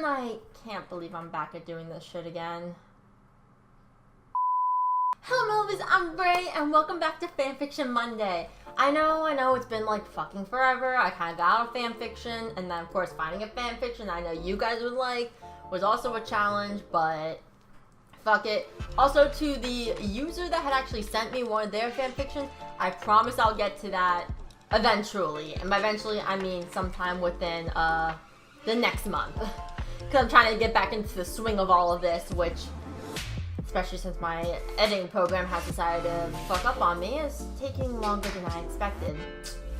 I can't believe I'm back at doing this shit again. Hello Melvies, I'm Bray, and welcome back to Fanfiction Monday. I know, it's been like fucking forever. I kind of got out of fanfiction, and then of course finding a fanfiction I know you guys would like was also a challenge, but fuck it. Also, to the user that had actually sent me one of their fanfictions, I promise I'll get to that eventually. And by eventually, I mean sometime within the next month. Because I'm trying to get back into the swing of all of this, which, especially since my editing program has decided to fuck up on me, is taking longer than I expected.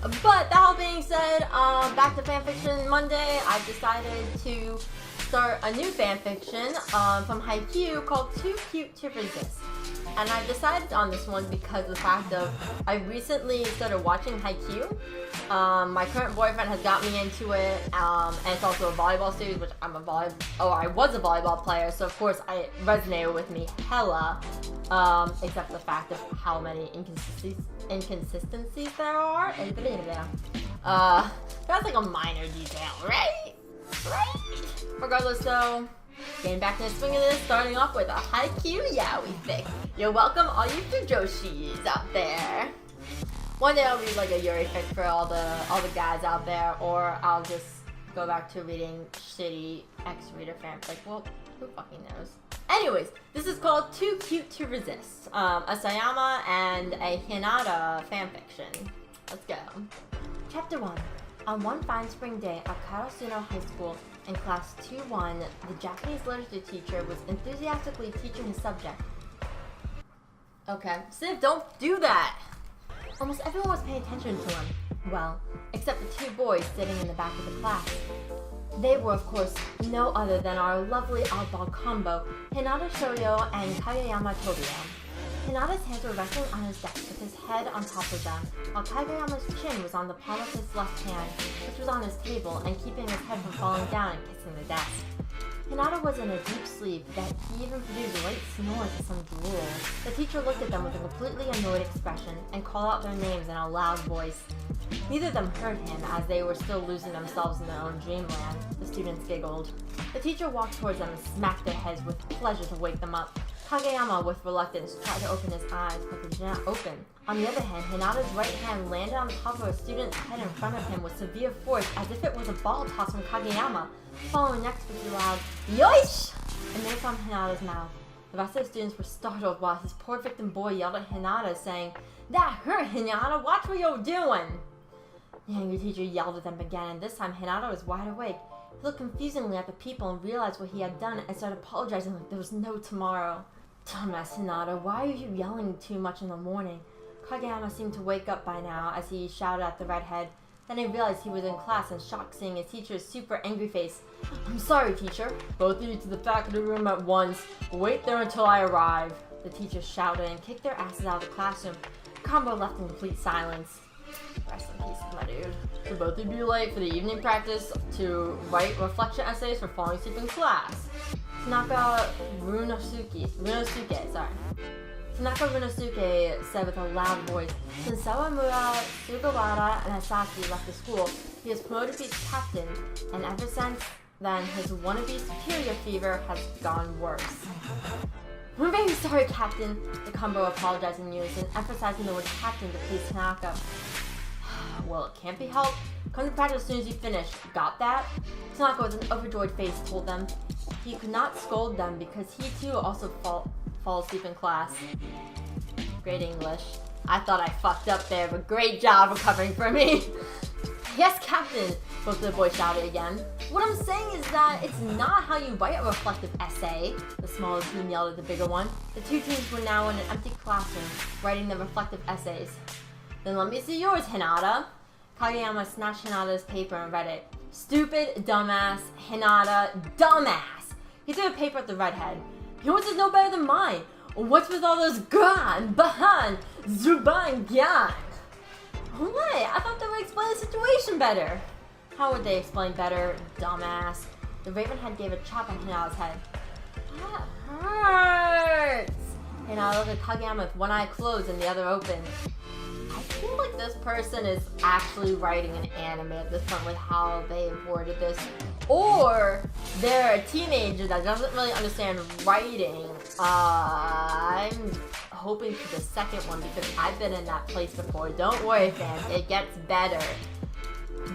But that all being said, back to Fanfiction Monday, I've decided to start a new fanfiction from Haikyuu called Too Cute to Resist. And I've decided on this one because of the fact of I recently started watching Haikyuu. My current boyfriend has got me into it, and it's also a volleyball series, which I was a volleyball player, so of course it resonated with me hella, except for the fact of how many inconsistencies there are. That's like a minor detail, right? Regardless though, getting back to the swing of this, starting off with a Haikyuu yaoi fic. You're welcome, all you fujoshis out there. One day I'll read like a yuri fic for all the guys out there, or I'll just go back to reading shitty X-Reader fanfic. Well, who fucking knows? Anyways, this is called Too Cute to Resist, a Sayama and a Hinata fanfiction. Let's go. Chapter 1. On one fine spring day at Karasuno High School, in class 2-1, the Japanese literature teacher was enthusiastically teaching his subject. Okay, Siv, don't do that! Almost everyone was paying attention to him. Well, except the two boys sitting in the back of the class. They were, of course, no other than our lovely oddball combo, Hinata Shoyo and Kageyama Tobio. Hinata's hands were resting on his desk with his head on top of them, while Kageyama's chin was on the palm of his left hand, which was on his table and keeping his head from falling down and kissing the desk. Hinata was in a deep sleep that he even produced light snores of some drool. The teacher looked at them with a completely annoyed expression and called out their names in a loud voice. Neither of them heard him as they were still losing themselves in their own dreamland. The students giggled. The teacher walked towards them and smacked their heads with pleasure to wake them up. Kageyama, with reluctance, tried to open his eyes, but they did not open. On the other hand, Hinata's right hand landed on top of a student's head in front of him with severe force, as if it was a ball toss from Kageyama. Following next was a loud "Yoish!" emitted from Hinata's mouth. The rest of the students were startled while his poor victim boy yelled at Hinata, saying, "That hurt, Hinata! Watch what you're doing!" The angry teacher yelled at them again, and this time Hinata was wide awake. He looked confusingly at the people and realized what he had done and started apologizing like there was no tomorrow. "Dumbass Hinata, why are you yelling too much in the morning?" Kageyama seemed to wake up by now as he shouted at the redhead. Then he realized he was in class and shocked seeing his teacher's super angry face. "I'm sorry, teacher. Both of you to the faculty room at once. Wait there until I arrive." The teacher shouted and kicked their asses out of the classroom. Combo left in complete silence. Rest in peace, my dude. So both of you be late for the evening practice to write reflection essays for falling asleep in class. Tanaka Runosuke said with a loud voice. Since Sawamura, Sugawara, and Asaki left the school, he was promoted to be captain, and ever since then his wannabe superior fever has gone worse. "We're very sorry, Captain," the combo apologized in unison, emphasizing the word captain to please Tanaka. "Well, it can't be helped. Come to practice as soon as you finish. Got that?" Tanaka with an overjoyed face told them. He could not scold them because he too also fall asleep in class. Great English. I thought I fucked up there, but great job recovering for me. "Yes, Captain," both of the boys shouted again. "What I'm saying is that it's not how you write a reflective essay," the smaller team yelled at the bigger one. The two teams were now in an empty classroom, writing their reflective essays. "Then let me see yours, Hinata." Kageyama snatched Hinata's paper and read it. "Stupid, dumbass, Hinata, dumbass." He threw a paper at the redhead. "Yours is no better than mine. What's with all those gan, bahan, zuban, gyan?" "What? I thought they would explain the situation better." "How would they explain better, dumbass?" The ravenhead gave a chop on Hinata's head. "That hurts." Hinata looked at Kageyama with one eye closed and the other open. I feel like this person is actually writing an anime at this point with how they've worded this. Or they're a teenager that doesn't really understand writing. I'm hoping for the second one because I've been in that place before. Don't worry, fam. It gets better.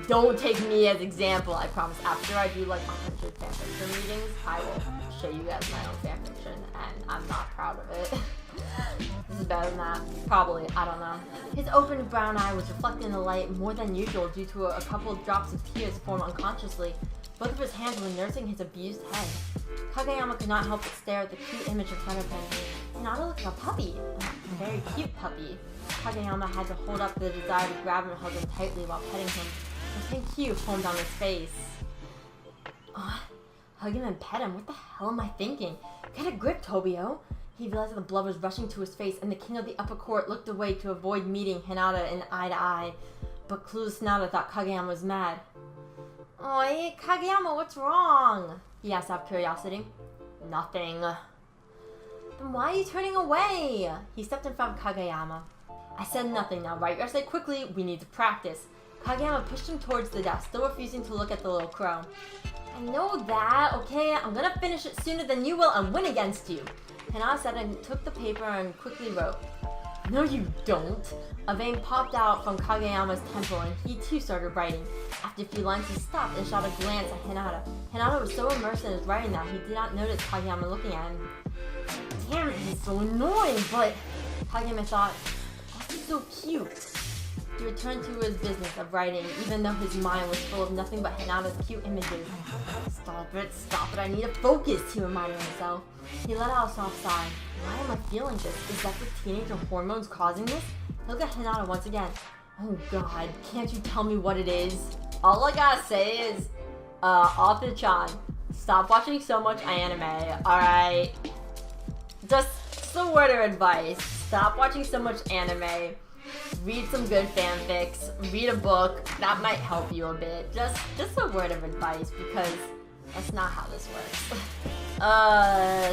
Don't take me as example, I promise. After I do like 100 fanfiction readings, I will show you guys my own fanfiction, and I'm not proud of it. This is better than that. Probably, I don't know. His open brown eye was reflecting the light more than usual due to a couple of drops of tears formed unconsciously. Both of his hands were nursing his abused head. Kageyama could not help but stare at the cute image in front of him. Hinata looked like a puppy. A very cute puppy. Kageyama had to hold up the desire to grab him and hug him tightly while petting him. Something cute formed on his face. Hug him and pet him? What the hell am I thinking? Get a grip, Tobio! He realized that the blood was rushing to his face, and the king of the upper court looked away to avoid meeting Hinata in eye to eye. But clueless Hinata thought Kageyama was mad. Oi, Kageyama, what's wrong? He asked out of curiosity. Nothing. Then why are you turning away? He stepped in front of Kageyama. I said nothing. Now write your essay quickly. We need to practice. Kageyama pushed him towards the desk, still refusing to look at the little crow. I know that, okay? I'm gonna finish it sooner than you will and win against you. Hinata said and took the paper and quickly wrote. No, you don't. A vein popped out from Kageyama's temple and he too started writing. After a few lines, he stopped and shot a glance at Hinata. Hinata was so immersed in his writing that he did not notice Kageyama looking at him. Damn it, he's so annoying, but Kageyama thought, oh, he's so cute. He returned to his business of writing, even though his mind was full of nothing but Hinata's cute images. Stop it, I need to focus, he reminded himself. He let out a soft sigh. Why am I feeling this? Is that the teenager hormones causing this? He looked at Hinata once again. Oh god, can't you tell me what it is? All I gotta say is, author-chan, stop watching so much anime, alright? Just a word of advice. Stop watching so much anime. Read some good fanfics. Read a book. That might help you a bit. Just a word of advice because that's not how this works.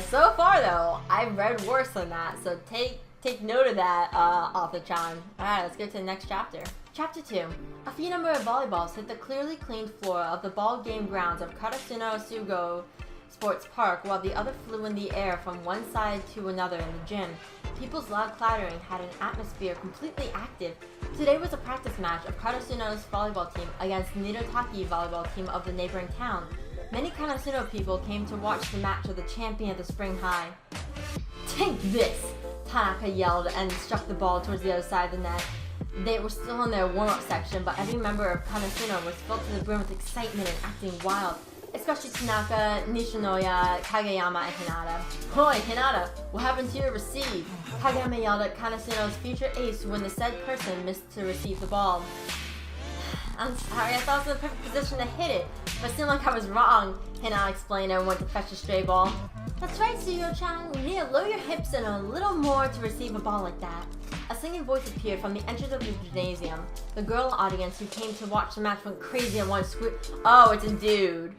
So far though, I've read worse than that. So take note of that, author-chan. Alright, let's go to the next chapter. Chapter 2. A few number of volleyballs hit the clearly cleaned floor of the ball game grounds of Karasuno Sugo Sports Park, while the other flew in the air from one side to another in the gym. People's loud clattering had an atmosphere completely active. Today was a practice match of Karasuno's volleyball team against Nidotaki volleyball team of the neighboring town. Many Karasuno people came to watch the match of the champion of the spring high. Take this! Tanaka yelled and struck the ball towards the other side of the net. They were still in their warm-up section, but every member of Karasuno was filled to the brim with excitement and acting wild. Especially Tanaka, Nishinoya, Kageyama, and Hinata. Hoi, Hinata, what happened to your receive? Kageyama yelled at Karasuno's future ace when the said person missed to receive the ball. I'm sorry, I thought I was in the perfect position to hit it, but it seemed like I was wrong, Hinata explained and went to fetch a stray ball. That's right, Suyo-chan, you need to lower your hips in a little more to receive a ball like that. A singing voice appeared from the entrance of the gymnasium. The girl audience who came to watch the match went crazy and wanted to squeal. Oh, it's a dude.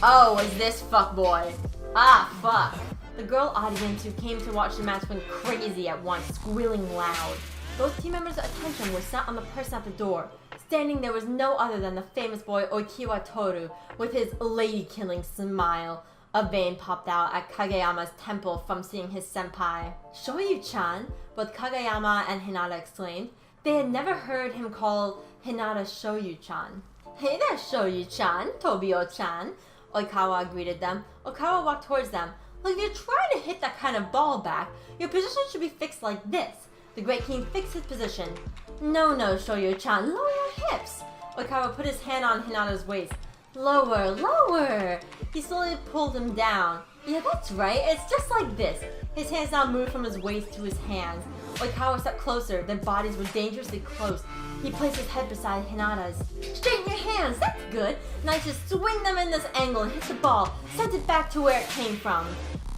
Oh, it's this fuckboy. Ah, fuck. The girl audience who came to watch the match went crazy at once, squealing loud. Both team members' attention was set on the person at the door. Standing there was no other than the famous boy Oikiwa Toru, with his lady-killing smile. A vein popped out at Kageyama's temple from seeing his senpai. Shoyu-chan, both Kageyama and Hinata exclaimed. They had never heard him call Hinata Shoyu-chan. Hey there, Shoyu-chan, Tobio-chan, Oikawa greeted them. Oikawa walked towards them. Look, if you're trying to hit that kind of ball back, your position should be fixed like this. The Great King fixed his position. No, Shoyu-chan, lower your hips. Oikawa put his hand on Hinata's waist. Lower, lower! He slowly pulled him down. Yeah, that's right, it's just like this. His hands now moved from his waist to his hands. Oikawa stepped closer, their bodies were dangerously close. He placed his head beside Hinata's. Straighten your hands, that's good. Now just swing them in this angle and hit the ball. Send it back to where it came from.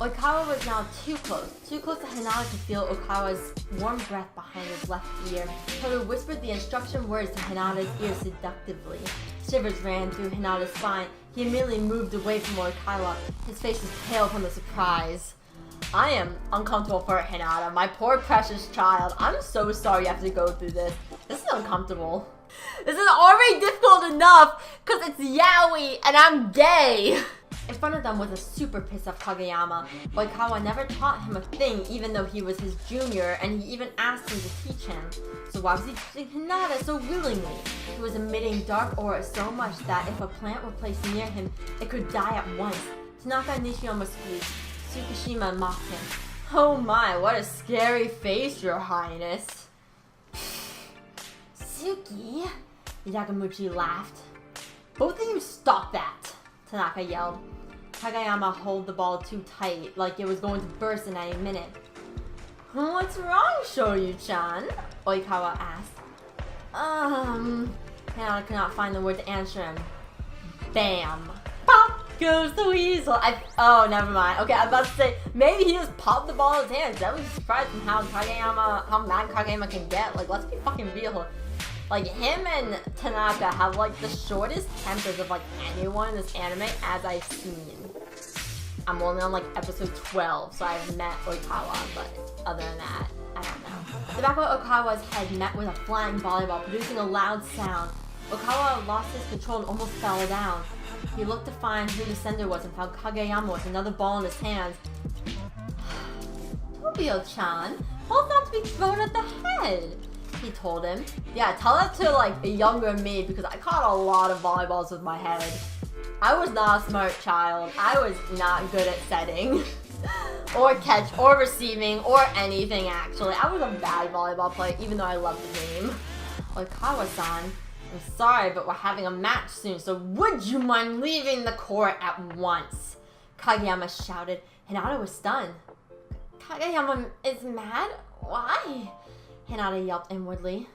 Oikawa was now too close to Hinata to feel Oikawa's warm breath behind his left ear. Toru whispered the instruction words to Hinata's ear seductively. Shivers ran through Hinata's spine. He immediately moved away from Oikawa. His face was pale from the surprise. I am uncomfortable for Hinata, my poor precious child. I'm so sorry you have to go through this. This is uncomfortable. This is already difficult enough because it's yaoi and I'm gay. In front of them was a super pissed off Kageyama. Oikawa never taught him a thing even though he was his junior, and he even asked him to teach him. So why was he teaching Hinata so willingly? He was emitting dark aura so much that if a plant were placed near him, it could die at once. Tanaka Nishiyama squeaked. Tsukishima mocked him. Oh my, what a scary face, your highness. Suki, Yagamuchi laughed. Both of you stop that, Tanaka yelled. Kageyama held the ball too tight, like it was going to burst in any minute. What's wrong, Shoyu-chan? Oikawa asked. Hinata could not find the word to answer him. Bam! Pop goes the weasel. Oh, never mind. Okay, I'm about to say, maybe he just popped the ball in his hands. That was surprised from how mad Kageyama can get. Like, let's be fucking real. Like, him and Tanaka have, like, the shortest tempers of, like, anyone in this anime as I've seen. I'm only on, like, episode 12, so I've met Oikawa, but other than that, I don't know. The back of Oikawa's head met with a flying volleyball, producing a loud sound. Oikawa lost his control and almost fell down. He looked to find who the sender was and found Kageyama with another ball in his hands. Tobio-chan, ball's not to be thrown at the head, he told him. Yeah, tell that to, like, a younger me, because I caught a lot of volleyballs with my head. I was not a smart child. I was not good at setting, or catch, or receiving, or anything, actually. I was a bad volleyball player, even though I loved the game. Oikawa-san, I'm sorry, but we're having a match soon, so would you mind leaving the court at once? Kageyama shouted. Hinata was stunned. Kageyama is mad? Why? Hinata yelped inwardly.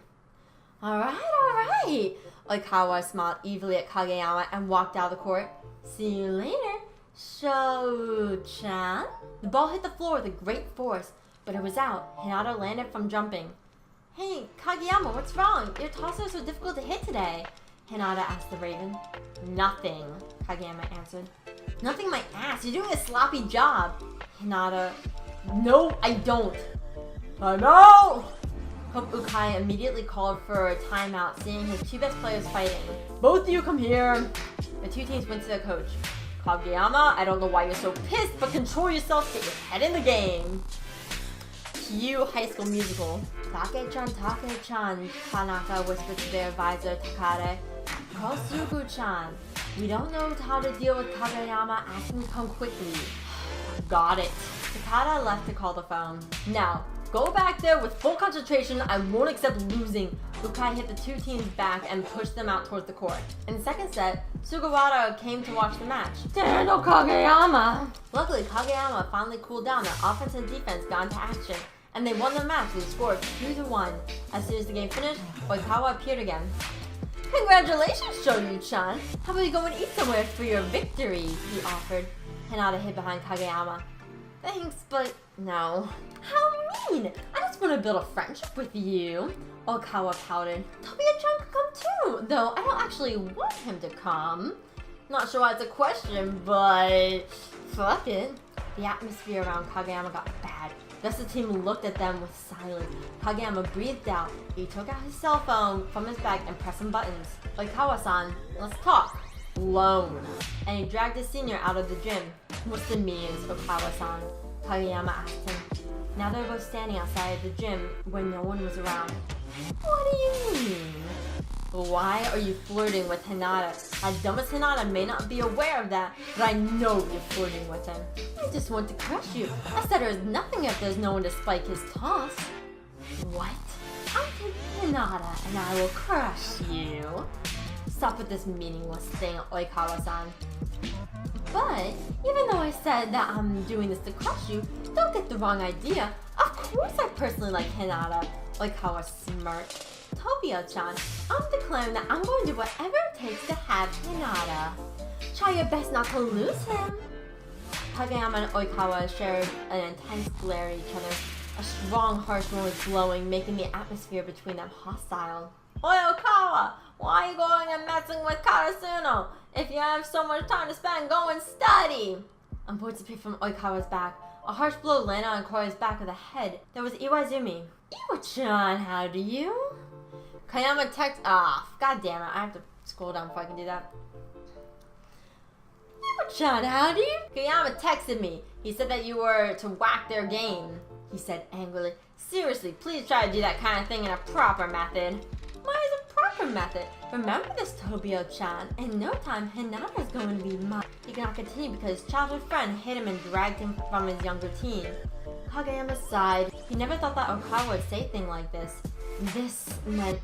Alright. Oikawa smiled evilly at Kageyama and walked out of the court. See you later, Shoyu-chan. The ball hit the floor with a great force, but it was out. Hinata landed from jumping. Hey, Kageyama, what's wrong? Your tosses are so difficult to hit today. Hinata asked the Raven. Nothing, Kageyama answered. Nothing my ass, you're doing a sloppy job. Hinata. No, I don't. I know! Hope Ukai immediately called for a timeout, seeing his two best players fighting. Both of you come here. The two teams went to their coach. Kageyama, I don't know why you're so pissed, but control yourself, get your head in the game. Cue High School Musical. Take-chan, Tanaka whispered to their advisor, Takare. Kosugu-chan, we don't know how to deal with Kageyama, ask him to come quickly. Got it. Takada left to call the phone. Now, go back there with full concentration. I won't accept losing. Ukai hit the two teams back and pushed them out towards the court. In the second set, Sugawara came to watch the match. Daniel Kageyama! Luckily, Kageyama finally cooled down. Their offense and defense got into action, and they won the match with a score of 2-1. As soon as the game finished, Oikawa appeared again. Congratulations, Shoyu-chan! How about we go and eat somewhere for your victory? He offered. Hinata hid behind Kageyama. Thanks, but no. How mean! I just want to build a friendship with you. Oikawa pouted. Tobio-chan could come too, though I don't actually want him to come. Not sure why it's a question, but fuck it. The atmosphere around Kageyama got bad. The rest of the team looked at them with silence. Kageyama breathed out. He took out his cell phone from his bag and pressed some buttons. Oikawa-san, let's talk. Alone. And he dragged his senior out of the gym. What's the means, Oikawa-san? Kageyama asked him. Now they're both standing outside the gym when no one was around. What do you mean? Why are you flirting with Hinata? As dumb as Hinata may not be aware of that, but I know you're flirting with him. I just want to crush you. I said there's nothing if there's no one to spike his toss. What? I'll take Hinata and I will crush you. Stop with this meaningless thing, Oikawa-san. But, even though I said that I'm doing this to crush you, don't get the wrong idea. Of course I personally like Hinata. Oikawa smirked. Tobio-chan, I'm declaring that I'm going to do whatever it takes to have Hinata. Try your best not to lose him. Kageyama and Oikawa shared an intense glare at each other. A strong, harsh wind was blowing, making the atmosphere between them hostile. Oi, Oikawa! Why are you going and messing with Karasuno? If you have so much time to spend, go and study! On boards appeared from Oikawa's back. A harsh blow landed on Korai's back of the head. There was Iwaizumi. Iwa-chan, how do you? Kageyama god damn it, I have to scroll down before I can do that. Kageyama-chan, howdy? Kageyama texted me. He said that you were to whack their game. He said angrily, seriously, please try to do that kind of thing in a proper method. Why is a proper method? Remember this, Tobio-chan. In no time, Hinata is going to be mine. He cannot continue because his childhood friend hit him and dragged him from his younger team. Kageyama sighed. He never thought that Okawa would say a thing like this. This meant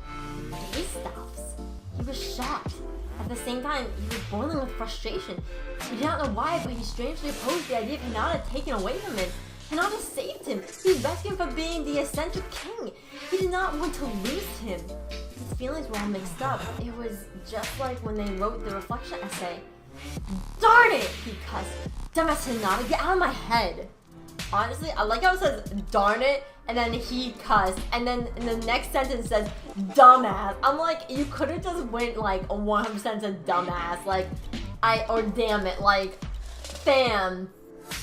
he stops. He was shocked. At the same time, he was boiling with frustration. He did not know why, but he strangely opposed the idea of Hinata taken away from him. Hinata saved him. He rescued him from being the eccentric king. He did not want to lose him. His feelings were all mixed up. It was just like when they wrote the reflection essay. Darn it! He cussed. Dumbass Hinata, get out of my head. Honestly, I like how it says, darn it, and then he cussed, and then in the next sentence says, dumbass. I'm like, you could have just went like 100% to dumbass, like, or damn it, like, fam,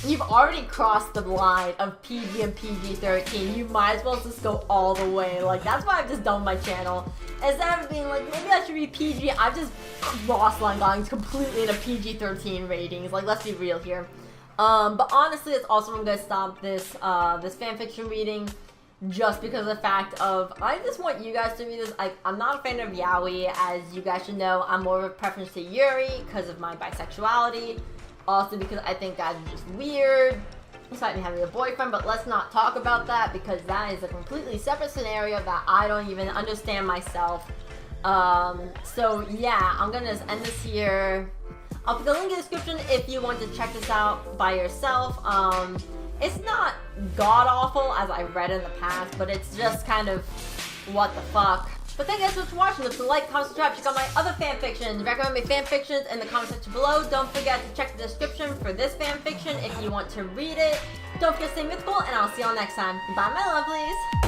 you've already crossed the line of PG and PG-13. You might as well just go all the way. Like, that's why I've just done my channel. Instead of being like, maybe I should be PG, I've just crossed line going completely into PG-13 ratings. Like, let's be real here. But honestly, it's also I'm gonna stop this this fanfiction reading just because of the fact of I just want you guys to read this. I'm not a fan of yaoi, as you guys should know. I'm more of a preference to yuri because of my bisexuality. Also because I think guys are just weird, despite me having a boyfriend. But let's not talk about that because that is a completely separate scenario that I don't even understand myself. So yeah, I'm gonna just end this here. I'll put the link in the description if you want to check this out by yourself. It's not god-awful as I read in the past, but it's just kind of what the fuck. But thank you guys so much for watching. Don't forget to like, comment, subscribe, check out my other fanfictions. Recommend my fanfictions in the comment section below. Don't forget to check the description for this fanfiction if you want to read it. Don't forget to stay mythical, and I'll see y'all next time. Bye, my lovelies.